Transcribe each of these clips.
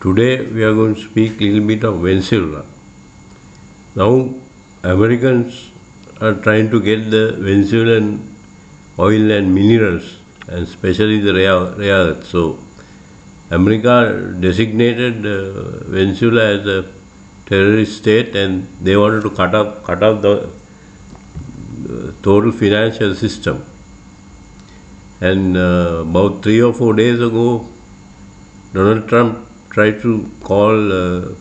Today we are going to speak a little bit of Venezuela. Now Americans are trying to get the Venezuelan oil and minerals, and especially the rare earth. So America designated Venezuela as a terrorist state, and they wanted to cut off the total financial system. And about 3 or 4 days ago, Donald Trump tried to call the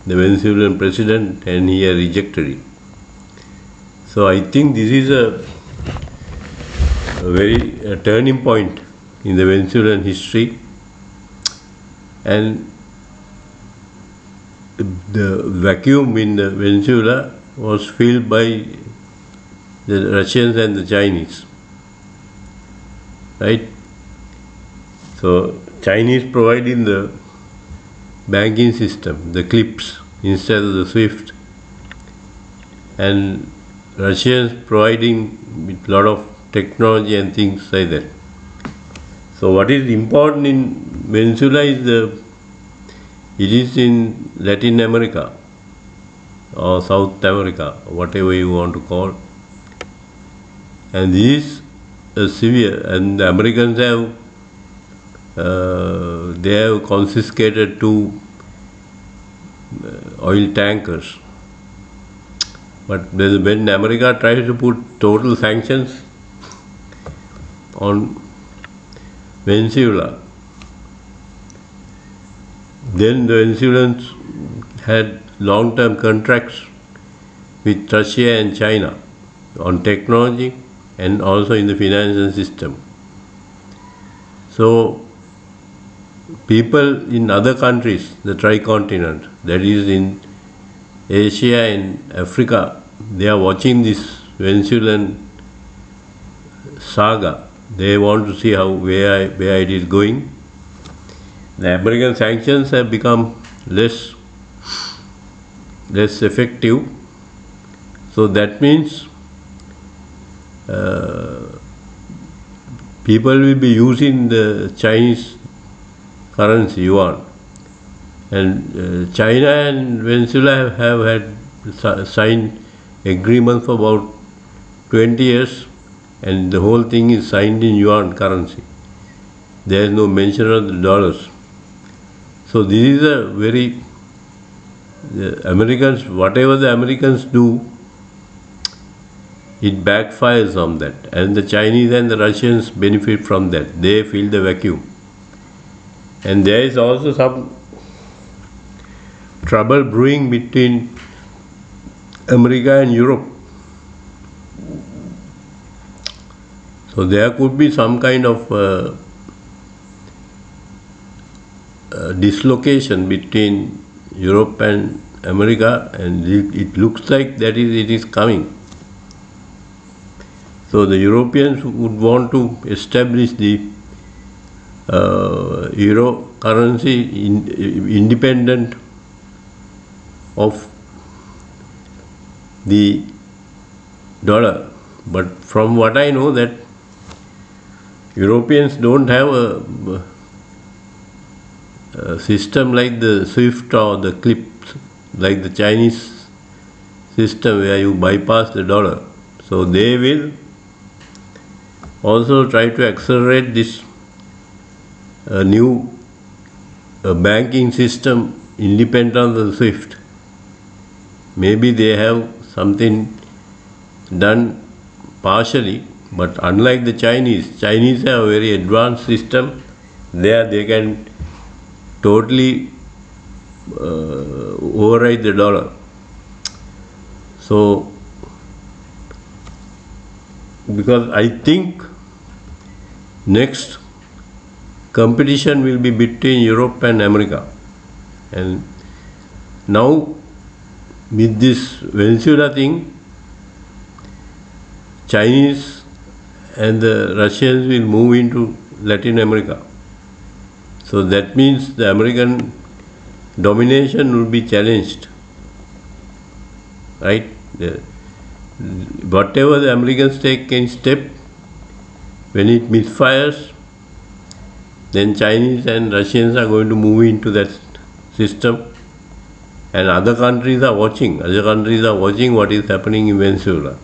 Venezuelan president, and he rejected it. So I think this is a very turning point in the Venezuelan history, and the vacuum in the Venezuela was filled by the Russians and the Chinese, right? So Chinese providing the banking system, the clips instead of the SWIFT, and Russians providing with lot of technology and things like that. So what is important in Venezuela is it is in Latin America or South America, whatever you want to call, and this is severe. And the Americans have confiscated 2 oil tankers. But when America tries to put total sanctions on Venezuela, then the Venezuelans had long-term contracts with Russia and China on technology and also in the financial system. So people in other countries, the tricontinent, that is in Asia and Africa, they are watching this Venezuelan saga. They want to see where it is going. The American sanctions have become less effective. So that means people will be using the Chinese currency, yuan. And China and Venezuela have had signed agreements for about 20 years, and the whole thing is signed in yuan currency. There is no mention of the dollars. So this is a very Americans, whatever the Americans do, it backfires on that, and the Chinese and the Russians benefit from that. They fill the vacuum, and there is also some trouble brewing between America and Europe. So there could be some kind of dislocation between Europe and America, and it looks like it is coming. So the Europeans would want to establish the euro currency independent of the dollar. But from what I know, that Europeans don't have a system like the SWIFT or the clips, like the Chinese system where you bypass the dollar. So they will also try to accelerate this new banking system independent of the SWIFT. Maybe they have something done partially, but unlike the Chinese have a very advanced system. There they can totally override the dollar. So because I think next competition will be between Europe and America, and now with this Venezuela thing, Chinese and the Russians will move into Latin America. So that means the American domination will be challenged, right? Whatever the Americans take in step, when it misfires, then Chinese and Russians are going to move into that system, and other countries are watching. Other countries are watching what is happening in Venezuela.